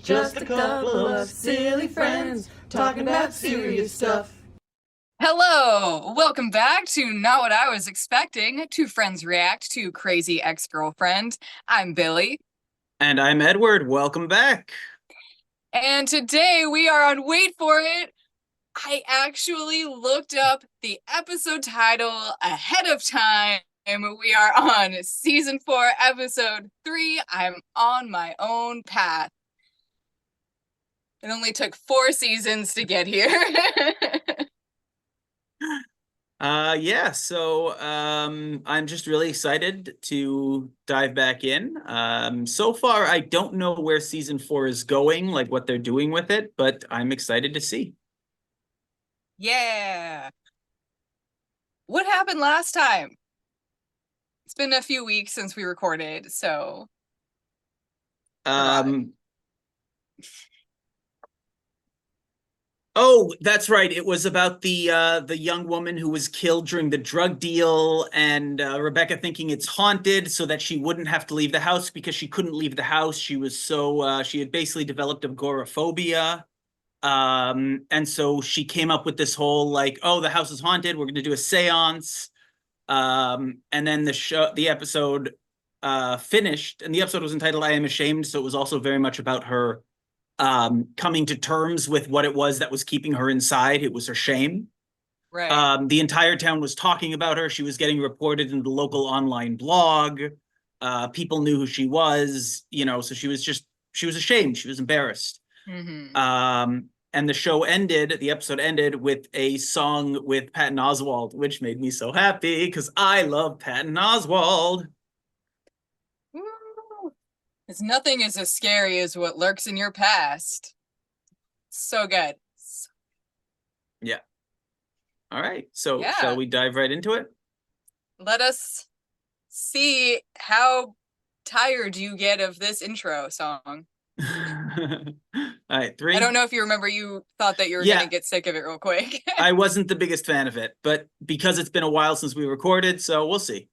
Just a couple of silly friends talking about serious stuff. Hello, welcome back to Not What I Was Expecting. Two friends react to Crazy Ex-Girlfriend. I'm Billie. And I'm Edward. Welcome back. And today we are on, wait for it, I actually looked up the episode title ahead of time. We are on season 4, episode 3. I'm on my own path. It only took 4 seasons to get here. I'm just really excited to dive back in. So far, I don't know where season 4 is going, like what they're doing with it, but I'm excited to see. Yeah. What happened last time? It's been a few weeks since we recorded, so. Oh, that's right. It was about the young woman who was killed during the drug deal, and Rebecca thinking it's haunted so that she wouldn't have to leave the house because she couldn't leave the house. She was she had basically developed agoraphobia. And so she came up with this whole like, oh, the house is haunted. We're going to do a seance. And then the episode finished, and the episode was entitled I Am Ashamed. So it was also very much about her coming to terms with what it was that was keeping her inside. It was her shame. Right. The entire town was talking about her. She was getting reported in the local online blog. People knew who she was, so she was ashamed. She was embarrassed. Mm-hmm. And the episode ended with a song with Patton Oswalt, which made me so happy because I love Patton Oswalt. Because nothing is as scary as what lurks in your past. So good. Yeah. All right. So yeah. Shall we dive right into it? Let us see how tired you get of this intro song. All right, 3. I don't know if you remember, you thought that you were going to get sick of it real quick. I wasn't the biggest fan of it, but because it's been a while since we recorded, so we'll see.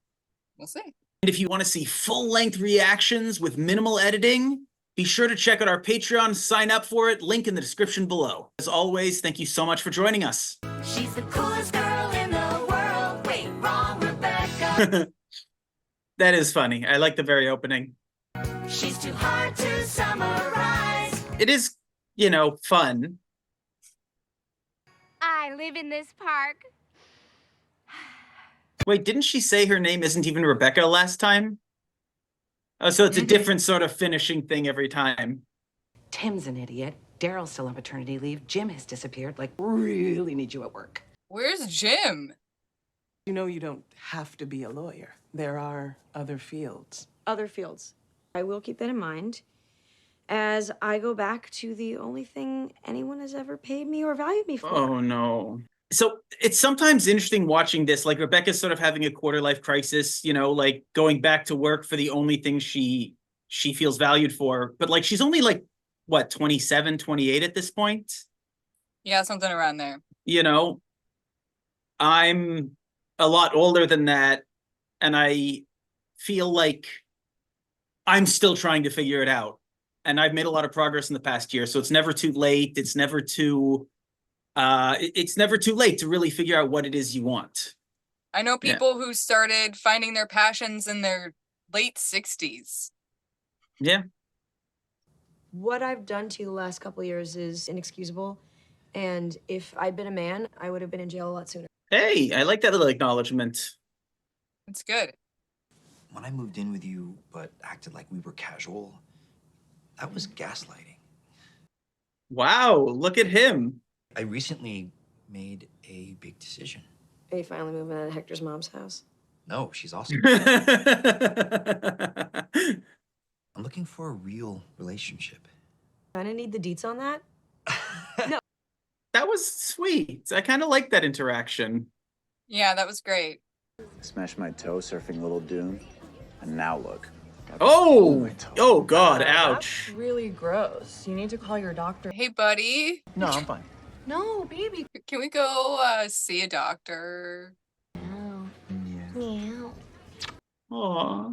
We'll see. And if you want to see full-length reactions with minimal editing, be sure to check out our Patreon, sign up for it, link in the description below. As always, thank you so much for joining us. She's the coolest girl in the world. Wait, wrong, Rebecca. That is funny. I like the very opening. She's too hard to summarize. It is, fun. I live in this park. Wait, didn't she say her name isn't even Rebecca last time? Oh, so it's a different sort of finishing thing every time. Tim's an idiot. Daryl's still on paternity leave. Jim has disappeared. Really need you at work. Where's Jim? You know you don't have to be a lawyer. There are other fields. Other fields. I will keep that in mind as I go back to the only thing anyone has ever paid me or valued me for. Oh, no. So it's sometimes interesting watching this, like Rebecca's sort of having a quarter-life crisis, like going back to work for the only thing she feels valued for. But like, she's only like, what, 27, 28 at this point? Yeah, something around there. I'm a lot older than that, and I feel like I'm still trying to figure it out. And I've made a lot of progress in the past year, so it's never too late. It's never too late to really figure out what it is you want. I know people who started finding their passions in their late 60s. Yeah. What I've done to you the last couple of years is inexcusable. And if I'd been a man, I would have been in jail a lot sooner. Hey, I like that little acknowledgement. It's good. When I moved in with you, but acted like we were casual, that was gaslighting. Wow, look at him. I recently made a big decision. Are you finally moving out of Hector's mom's house? No, she's awesome. I'm looking for a real relationship. Kinda need the deets on that? No. That was sweet. I kind of like that interaction. Yeah, that was great. Smashed my toe surfing Little Dune, and now look. Oh God, ouch. That's really gross. You need to call your doctor. Hey, buddy. No, I'm fine. No, baby. Can we go see a doctor? No. Yeah. Meow. Aw.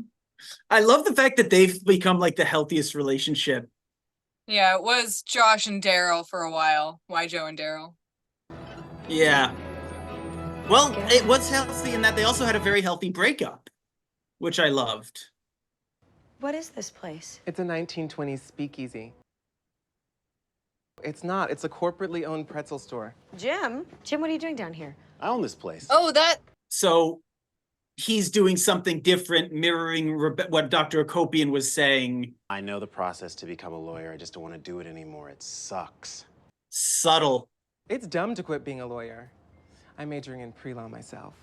I love the fact that they've become like the healthiest relationship Yeah, it was Josh and Daryl for a while. Why Joe and Daryl? Yeah. Well, it was healthy in that they also had a very healthy breakup, which I loved. What is this place? It's a 1920s speakeasy. It's not. It's a corporately owned pretzel store. Jim? Jim, what are you doing down here? I own this place. Oh, that. So he's doing something different, mirroring what Dr. Akopian was saying. I know the process to become a lawyer. I just don't want to do it anymore. It sucks. Subtle. It's dumb to quit being a lawyer. I'm majoring in pre-law myself.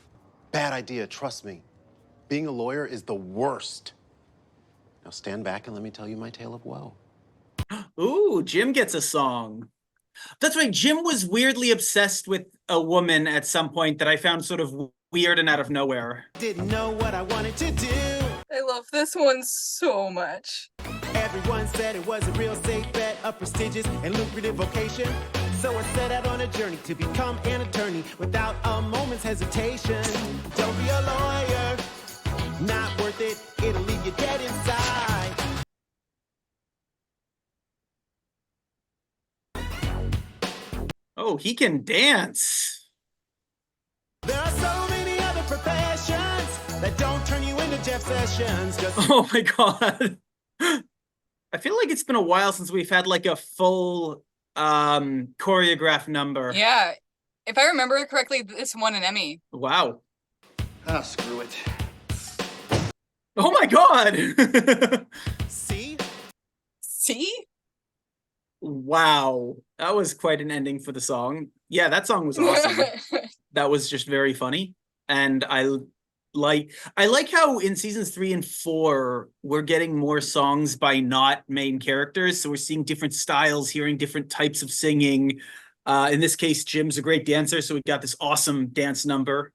Bad idea, trust me. Being a lawyer is the worst. Now stand back and let me tell you my tale of woe. Ooh, Jim gets a song. That's right. Jim was weirdly obsessed with a woman at some point that I found sort of weird and out of nowhere. Didn't know what I wanted to do. I love this one so much. Everyone said it was a real safe bet, a prestigious and lucrative vocation. So I set out on a journey to become an attorney without a moment's hesitation. Don't be a lawyer, not worth it, it'll leave you dead inside. Oh, he can dance. There are so many other professions that don't turn you into Jeff Sessions. Just Oh my God. I feel like it's been a while since we've had like a full choreographed number. Yeah. If I remember correctly, this won an Emmy. Wow. Ah, screw it. Oh my God. see? See? Wow. That was quite an ending for the song. Yeah, that song was awesome. That was just very funny. And I like how in seasons 3 and 4, we're getting more songs by not main characters. So we're seeing different styles, hearing different types of singing. In this case, Jim's a great dancer, so we got this awesome dance number.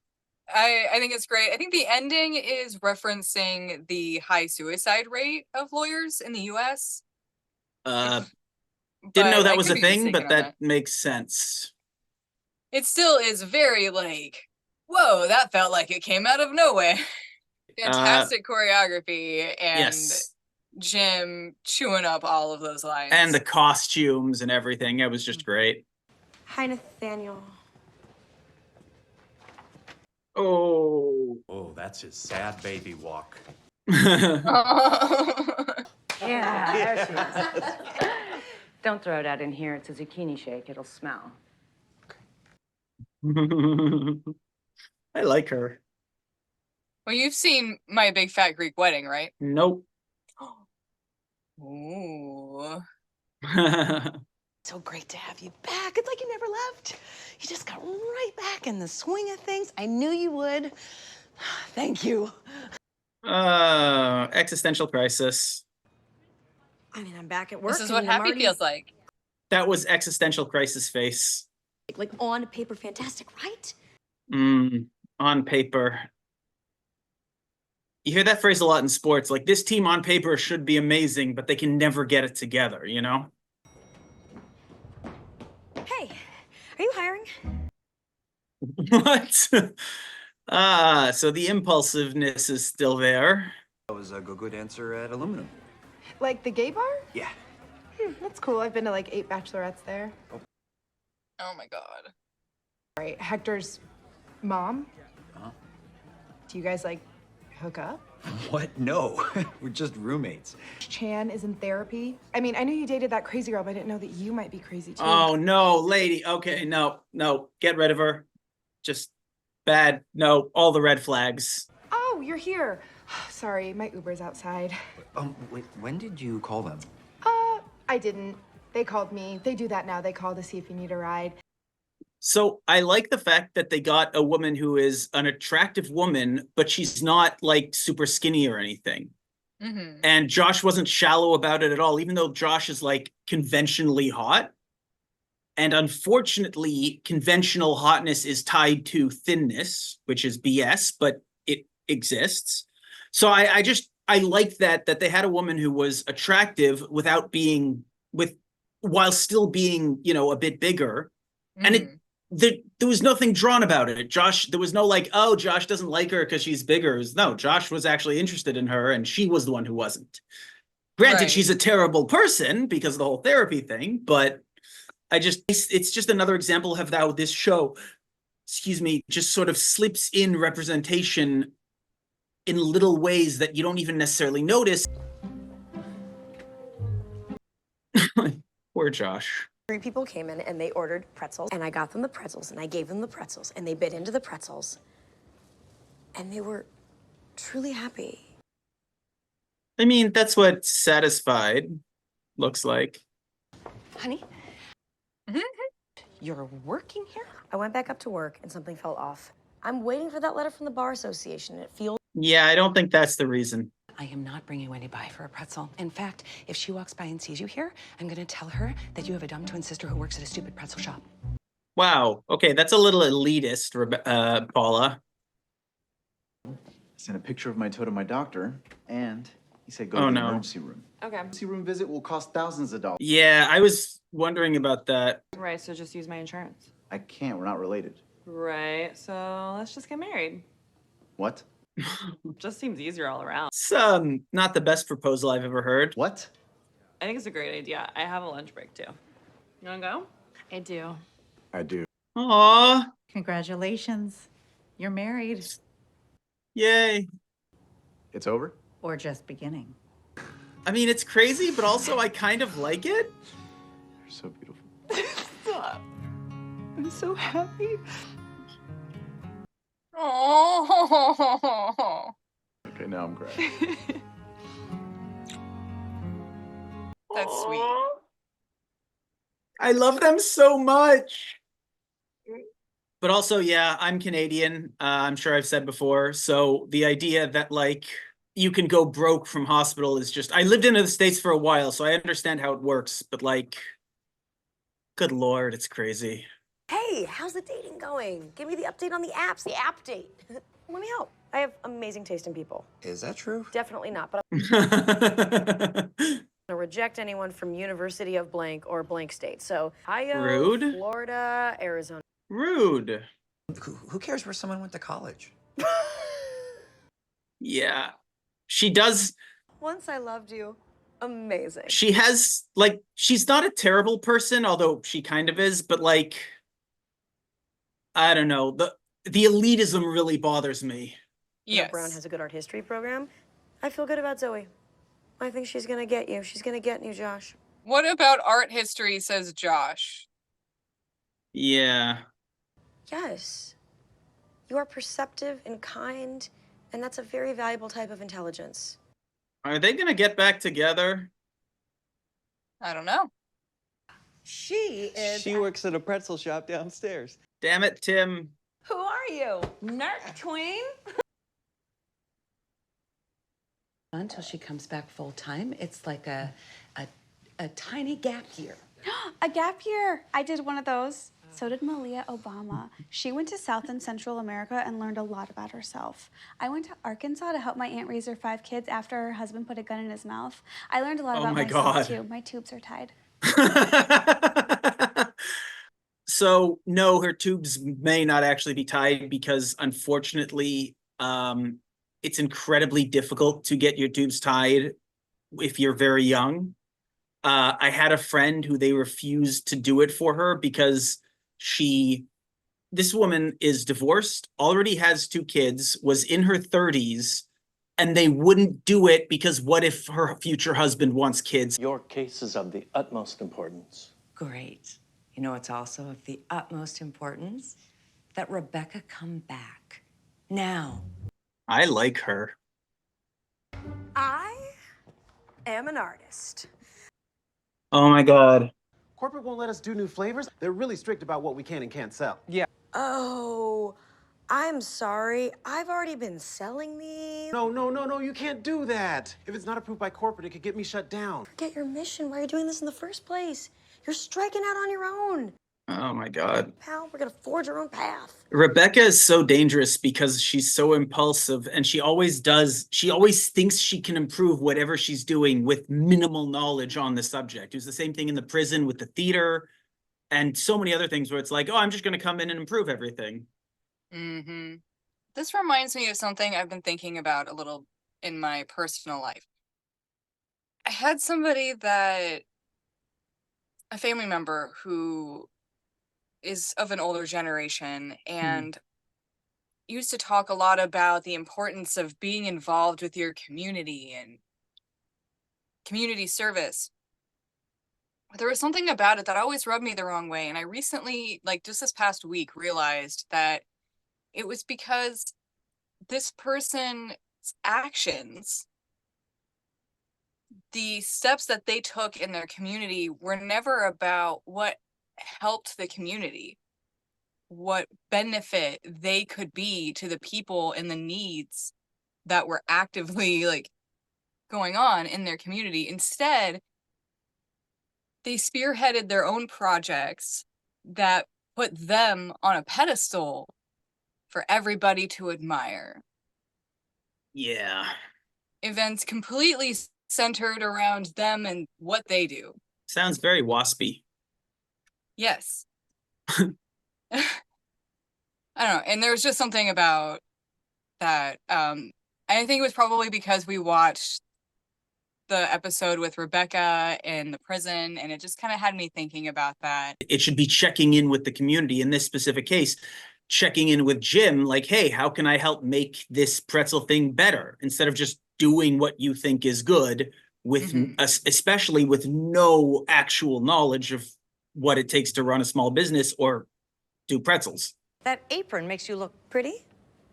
I think it's great. I think the ending is referencing the high suicide rate of lawyers in the US. Didn't know But that I was could a be thing, mistaken but on that makes sense. It still is very like, whoa, that felt like it came out of nowhere. Fantastic choreography and Yes. Jim chewing up all of those lines. And the costumes and everything. It was just great. Hi, Nathaniel. Oh. Oh, that's his sad baby walk. Yeah, there she is. Don't throw that in here. It's a zucchini shake. It'll smell. I like her. Well, you've seen My Big Fat Greek Wedding, right? Nope. Ooh. So great to have you back. It's like you never left. You just got right back in the swing of things. I knew you would. Thank you. Existential crisis. I mean, I'm back at work. This is and what I'm happy already, feels like. That was existential crisis face. Like on paper, fantastic, right? On paper. You hear that phrase a lot in sports, like this team on paper should be amazing, but they can never get it together, you know? Hey, are you hiring? What? So the impulsiveness is still there. I was a go-go dancer at Aluminum. Like the gay bar? Yeah. That's cool. I've been to like 8 bachelorettes there. Oh my god. Right, Hector's mom. Huh? Do you guys like hook up? What? No. We're just roommates. Chan is in therapy. I mean, I knew you dated that crazy girl, but I didn't know that you might be crazy too. Oh, no, lady. Okay, no. Get rid of her. Just bad. No, all the red flags. Oh, you're here. Sorry, my Uber's outside. Wait, when did you call them? I didn't. They called me. They do that now. They call to see if you need a ride. So I like the fact that they got a woman who is an attractive woman, but she's not like super skinny or anything. Mm-hmm. And Josh wasn't shallow about it at all, even though Josh is like conventionally hot. And unfortunately, conventional hotness is tied to thinness, which is BS, but it exists. So I like that they had a woman who was attractive without being while still being, a bit bigger. Mm-hmm. And there was nothing drawn about it. There was no like, oh, Josh doesn't like her because she's bigger. No, Josh was actually interested in her and she was the one who wasn't. Granted, Right. she's a terrible person because of the whole therapy thing, but it's just another example of how this show, excuse me, just sort of slips in representation in little ways that you don't even necessarily notice. Poor Josh. 3 people came in and they ordered pretzels, and I got them the pretzels, and I gave them the pretzels, and they bit into the pretzels, and they were truly happy. I mean, that's what satisfied looks like. Honey, you're working here? I went back up to work, and something fell off. I'm waiting for that letter from the Bar Association, and it feels Yeah, I don't think that's the reason. I am not bringing Wendy by for a pretzel. In fact, if she walks by and sees you here, I'm gonna tell her that you have a dumb twin sister who works at a stupid pretzel shop. Wow. Okay, that's a little elitist, Paula. I sent a picture of my toe to my doctor, and he said go Oh, to the no. emergency room. Okay. Emergency room visit will cost thousands of dollars. Yeah, I was wondering about that. Right, so just use my insurance. I can't. We're not related. Right, so let's just get married. What? Just seems easier all around. It's not the best proposal I've ever heard. What? I think it's a great idea. I have a lunch break too. You wanna go? I do. I do. Aw, Congratulations. You're married. yay. It's over? Or just beginning. I mean, it's crazy, but also I kind of like it. You're so beautiful. Stop. I'm so happy. Oh. Okay, now I'm crying. That's sweet. I love them so much. But also, yeah, I'm Canadian. I'm sure I've said before. So the idea that like you can go broke from hospital is just, I lived in the States for a while, so I understand how it works. But like, good Lord, it's crazy. Hey, how's the dating going? Give me the update on the apps, the app date. Let me help. I have amazing taste in people. Is that true? Definitely not, but I'm gonna reject anyone from University of blank or blank state. So, Ohio, Rude. Florida, Arizona. Rude. Who cares where someone went to college? Yeah. She does. Once I loved you. Amazing. She has, like, she's not a terrible person, although she kind of is, but like, I don't know. The elitism really bothers me. Yes. Brown has a good art history program. I feel good about Zoe. I think she's gonna get you. She's gonna get you, Josh. What about art history, says Josh? Yeah. Yes. You are perceptive and kind, and that's a very valuable type of intelligence. Are they gonna get back together? I don't know. She is. She works at a pretzel shop downstairs. Damn it, Tim. Who are you? Nerd tween? Until she comes back full time, it's like a tiny gap year. A gap year. I did one of those. So did Malia Obama. She went to South and Central America and learned a lot about herself. I went to Arkansas to help my aunt raise her 5 kids after her husband put a gun in his mouth. I learned a lot about myself too. My tubes are tied. So no, her tubes may not actually be tied because unfortunately, it's incredibly difficult to get your tubes tied if you're very young. I had a friend who they refused to do it for her because this woman is divorced, already has 2 kids, was in her 30s, and they wouldn't do it because what if her future husband wants kids? Your case is of the utmost importance. Great. You know, it's also of the utmost importance that Rebecca come back. Now. I like her. I am an artist. Oh my God. Corporate won't let us do new flavors. They're really strict about what we can and can't sell. Yeah. Oh, I'm sorry. I've already been selling these. No, you can't do that. If it's not approved by corporate, it could get me shut down. Forget your mission. Why are you doing this in the first place? You're striking out on your own. Oh my God. Pal, we're gonna forge our own path. Rebecca is so dangerous because she's so impulsive and she always thinks she can improve whatever she's doing with minimal knowledge on the subject. It was the same thing in the prison with the theater and so many other things where it's like, oh, I'm just going to come in and improve everything. Mm-hmm. This reminds me of something I've been thinking about a little in my personal life. I had a family member who is of an older generation and used to talk a lot about the importance of being involved with your community and community service. But there was something about it that always rubbed me the wrong way. And I recently, like just this past week, realized that it was because this person's actions, the steps that they took in their community, were never about what helped the community, what benefit they could be to the people and the needs that were actively like going on in their community. Instead, they spearheaded their own projects that put them on a pedestal for everybody to admire. Yeah. Events completely centered around them and what they do. Sounds very waspy. Yes. I don't know. And there was just something about that. And I think it was probably because we watched the episode with Rebecca in the prison, and it just kind of had me thinking about that. It should be checking in with the community. In this specific case, checking in with Jim, like, hey, how can I help make this pretzel thing better? Instead of just doing what you think is good, with especially with no actual knowledge of what it takes to run a small business or do pretzels. That apron makes you look pretty.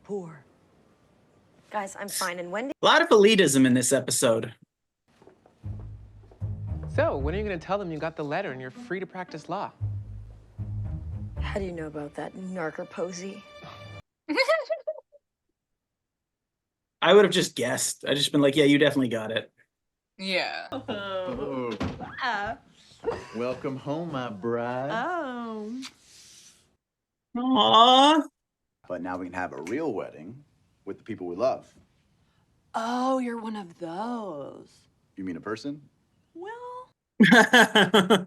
Poor. Guys, I'm fine. And Wendy? A lot of elitism in this episode. So, when are you going to tell them you got the letter and you're free to practice law? How do you know about that narker posy? I would have just guessed. I'd just been like, yeah, you definitely got it. Yeah. Oh. Welcome home, my bride. Oh. Aww. But now we can have a real wedding with the people we love. Oh, you're one of those. You mean a person? Well, I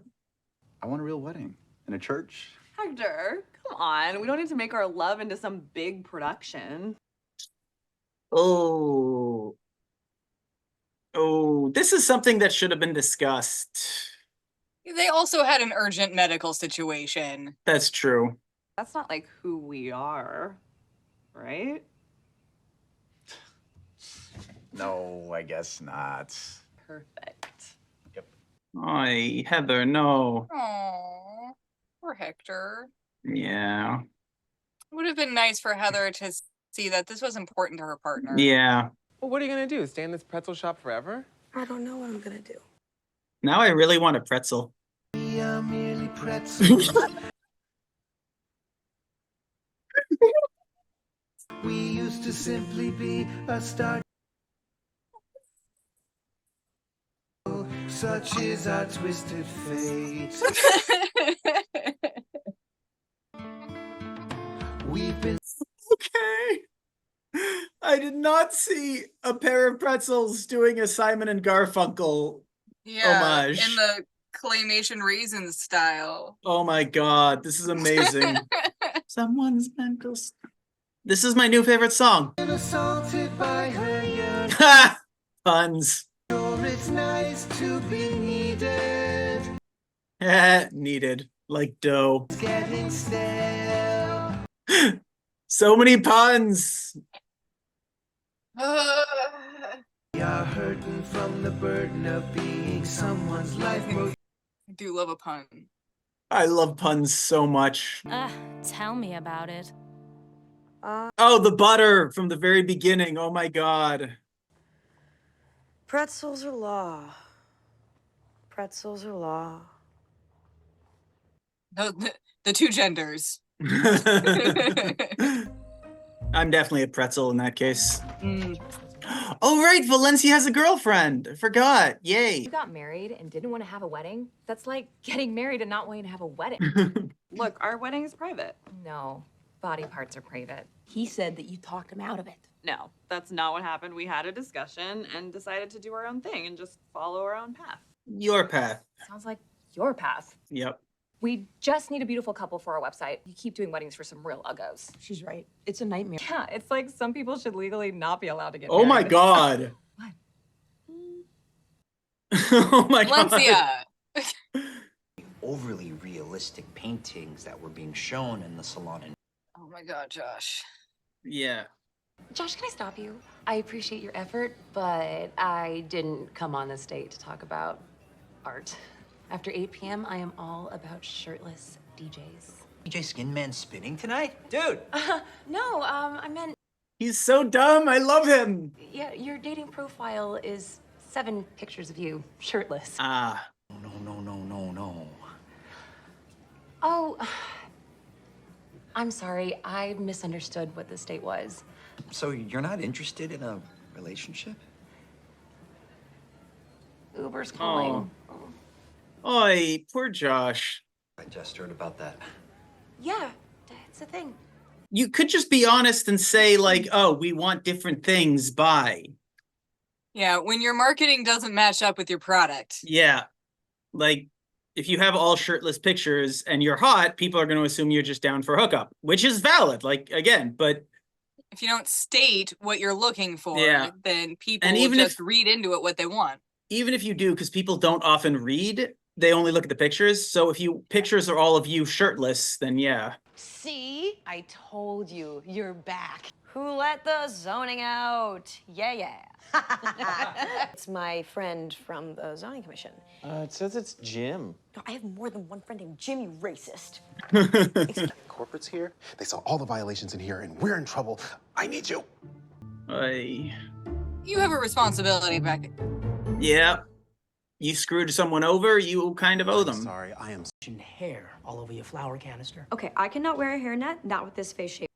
want a real wedding in a church. Hector, come on. We don't need to make our love into some big production. Oh, this is something that should have been discussed. They also had an urgent medical situation. That's true. That's not like who we are, right? No, I guess not. Perfect. Yep. Oy, Heather, no. Aww, poor Hector. Yeah. It would have been nice for Heather to see that this was important to her partner. Yeah. Well, what are you going to do? Stay in this pretzel shop forever? I don't know what I'm gonna do. Now I really want a pretzel. We are merely pretzels. We used to simply be a star. Such is our twisted fate. We've been Okay. I did not see a pair of pretzels doing a Simon and Garfunkel homage. In the claymation raisins style. Oh my god, this is amazing. Someone's mental. This is my new favorite song. assaulted by her yearn. Ha! Puns. Sure, it's nice to be needed. Needed. Like dough. It's getting stale. So many puns. We are hurting from the burden of being someone's life. I do love a pun. I love puns so much. Tell me about it. Oh, the butter from the very beginning. Oh my god. Pretzels are law. Pretzels are law. The two genders. I'm definitely a pretzel in that case. Oh, right. Valencia has a girlfriend. I forgot. Yay. You got married and didn't want to have a wedding? That's like getting married and not wanting to have a wedding. Look, our wedding is private. No, body parts are private. He said that you talked him out of it. No, that's not what happened. We had a discussion and decided to do our own thing and just follow our own path. Your path. Sounds like your path. Yep. We just need a beautiful couple for our website. You keep doing weddings for some real uggos. She's right. It's a nightmare. Yeah, it's like some people should legally not be allowed to get Oh married. my god. Oh my god. Valencia. Overly realistic paintings that were being shown in the salon. And Oh my god, Josh. Yeah. Josh, can I stop you? I appreciate your effort, but I didn't come on this date to talk about art. After 8 p.m., I am all about shirtless DJs. DJ Skin Man spinning tonight? Dude! No, I meant, He's so dumb. I love him. yeah, your dating profile is 7 pictures of you shirtless. Ah. No. Oh, I'm sorry. I misunderstood what this date was. So you're not interested in a relationship? Uber's calling. Oi, poor Josh. I just heard about that. Yeah, it's a thing. You could just be honest and say, like, oh, we want different things, bye. Yeah, when your marketing doesn't match up with your product. Yeah. Like, if you have all shirtless pictures and you're hot, people are going to assume you're just down for hookup, which is valid, like, again, but... If you don't state what you're looking for, Yeah. then people And will even just if- read into it what they want. Even if you do, because people don't often read, they only look at the pictures. So if you pictures are all of you shirtless, then yeah. See? I told you, you're back. Who let the zoning out? Yeah. It's my friend from the zoning commission. It says it's Jim. No, I have more than one friend named Jim, you racist. Corporate's here. They saw all the violations in here, and we're in trouble. I need you. You have a responsibility, Beckett. Yeah. You screwed someone over, you kind of owe them. Sorry, I am. Hair all over your flower canister. Okay, I cannot wear a hairnet, not with this face shape.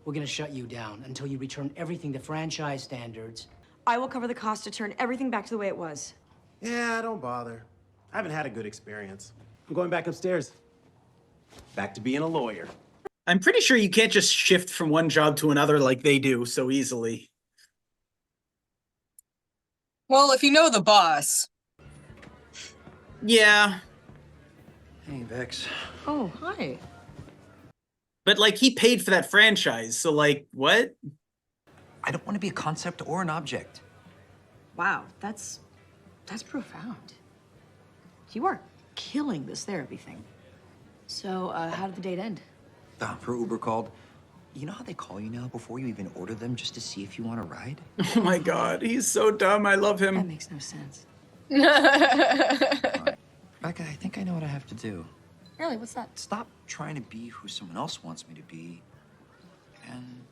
We're gonna shut you down until you return everything to franchise standards. I will cover the cost to turn everything back to the way it was. Yeah, don't bother. I haven't had a good experience. I'm going back upstairs. Back to being a lawyer. I'm pretty sure you can't just shift from one job to another like they do so easily. Well, if you know the boss. Yeah. Hey, Vex. Oh, hi. But, like, he paid for that franchise, so, like, what? I don't want to be a concept or an object. Wow, that's profound. You are killing this therapy thing. So, how did the date end? Her Uber called. You know how they call you now before you even order them just to see if you want to ride? Oh my god, he's so dumb. I love him. That makes no sense. Rebecca, I think I know what I have to do. Really, what's that? Stop trying to be who someone else wants me to be, and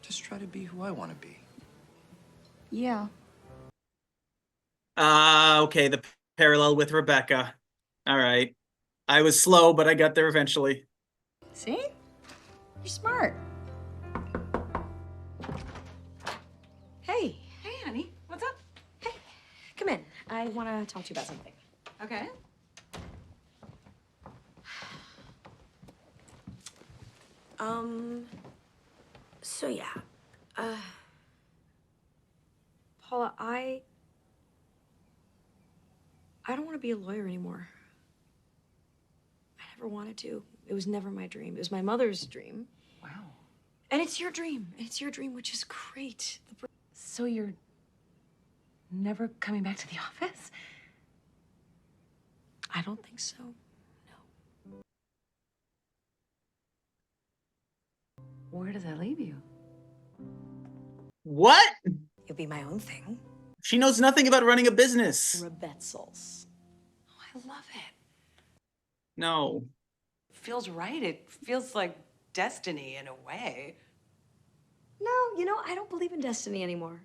just try to be who I want to be. Yeah. Okay, the parallel with Rebecca. All right. I was slow, but I got there eventually. See? You're smart. Hey, honey. What's up? Hey, come in. I want to talk to you about something. Okay. So yeah. Paula, I don't want to be a lawyer anymore. I never wanted to. It was never my dream. It was my mother's dream. Wow. And it's your dream. It's your dream, which is great. So you're never coming back to the office? I don't think so. Where does that leave you? What? You'll be my own thing. She knows nothing about running a business. Rebetzels. Oh, I love it. No. Feels right. It feels like destiny in a way. No, I don't believe in destiny anymore.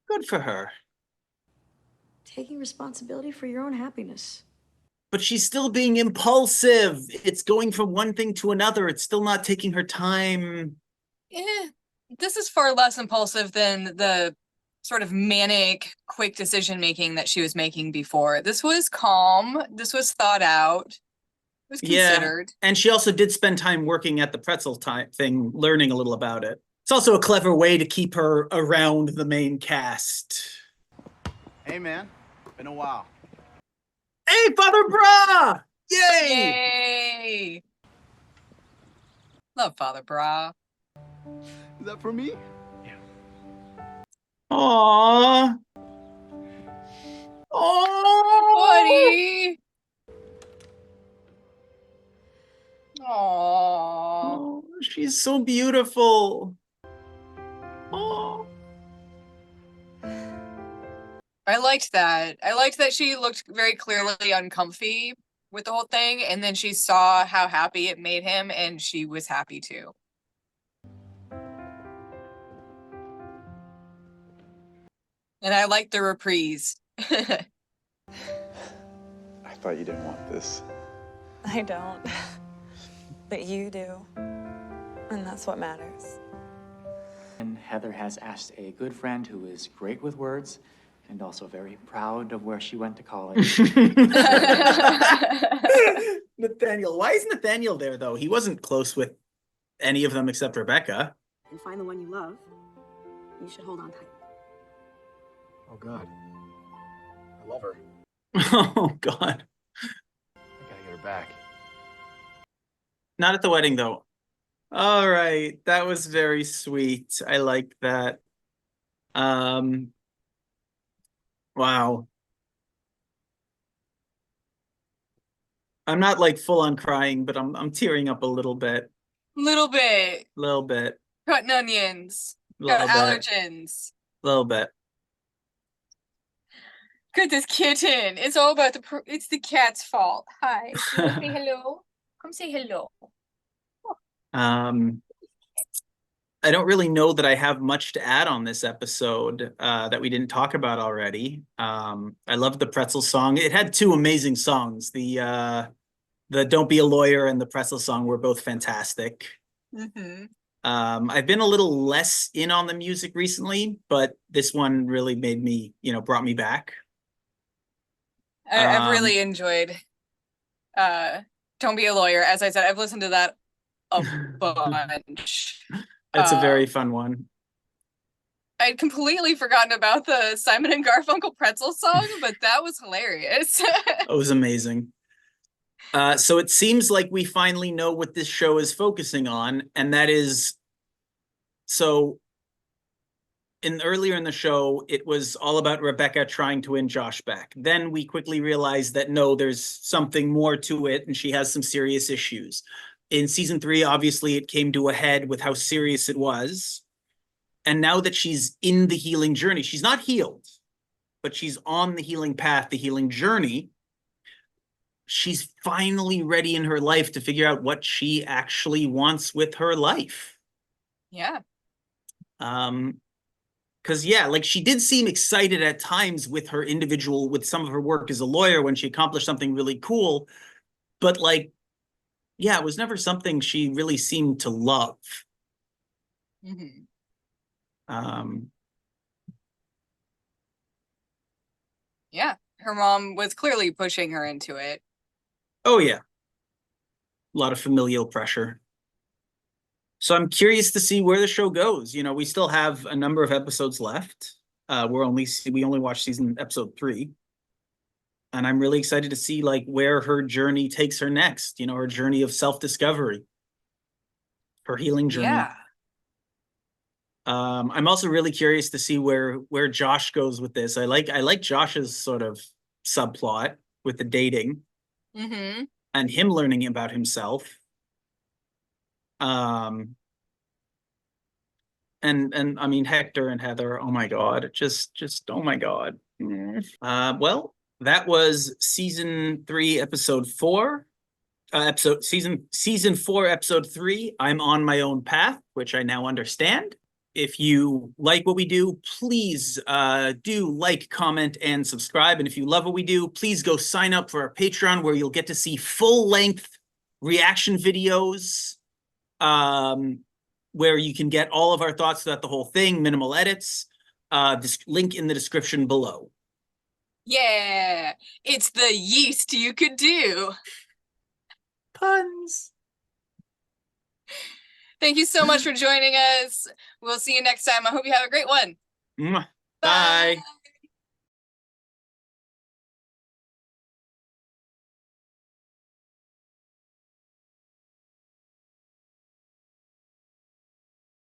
Good for her. Taking responsibility for your own happiness. But she's still being impulsive. It's going from one thing to another. It's still not taking her time. This is far less impulsive than the sort of manic, quick decision-making that she was making before. This was calm. This was thought out. It was considered. Yeah. And she also did spend time working at the pretzel thing, learning a little about it. It's also a clever way to keep her around the main cast. Hey, man. Been a while. Hey, Father Bra! Yay! Yay! Love Father Bra. Is that for me? Aww. Buddy. Aww. Oh, she's so beautiful. Oh. I liked that. I liked that she looked very clearly uncomfy with the whole thing, and then she saw how happy it made him, and she was happy too. And I liked the reprise. I thought you didn't want this. I don't. But you do. And that's what matters. And Heather has asked a good friend who is great with words and also very proud of where she went to college. Nathaniel. Why is Nathaniel there, though? He wasn't close with any of them except Rebecca. And find the one you love, you should hold on tight. Oh, God. I love her. Oh, God. I gotta get her back. Not at the wedding, though. All right. That was very sweet. I like that. Wow. I'm not like full on crying, but I'm tearing up a little bit. Little bit. Little bit. Cutting onions. Little Got bit. allergens. Little bit. Look at this kitten. It's all about it's the cat's fault. Hi. You wanna say hello? Come say hello. I don't really know that I have much to add on this episode that we didn't talk about already. I loved the pretzel song. It had two amazing songs. The Don't Be a Lawyer and the pretzel song were both fantastic. Mm-hmm. I've been a little less in on the music recently, but this one really made me, brought me back. I've really enjoyed Don't Be a Lawyer. As I said, I've listened to that a bunch. It's a very fun one. I'd completely forgotten about the Simon and Garfunkel pretzel song, but that was hilarious. It was amazing. So it seems like we finally know what this show is focusing on, and that is, so earlier in the show, it was all about Rebecca trying to win Josh back. Then we quickly realized that no, there's something more to it, and she has some serious issues. In season 3, obviously, it came to a head with how serious it was. And now that she's in the healing journey, she's not healed, but she's on the healing path, the healing journey. She's finally ready in her life to figure out what she actually wants with her life. Yeah. Because, yeah, like she did seem excited at times with some of her work as a lawyer when she accomplished something really cool. But, like, yeah, it was never something she really seemed to love. Mm-hmm. Yeah, her mom was clearly pushing her into it. Oh, yeah. A lot of familial pressure. So I'm curious to see where the show goes. We still have a number of episodes left. We only watched episode 3. And I'm really excited to see like where her journey takes her next, her journey of self-discovery, her healing journey. Yeah. I'm also really curious to see where Josh goes with this. I like Josh's sort of subplot with the dating and him learning about himself. And I mean Hector and Heather, oh my God, just oh my God. Well, that was season 3, episode 4. Season 4, episode 3. I'm on my own path, which I now understand. If you like what we do, please do like, comment, and subscribe. And if you love what we do, please go sign up for our Patreon, where you'll get to see full-length reaction videos, where you can get all of our thoughts about the whole thing, minimal edits. This link in the description below. Yeah, it's the yeast you could do. Puns. Thank you so much for joining us. We'll see you next time. I hope you have a great one. Bye.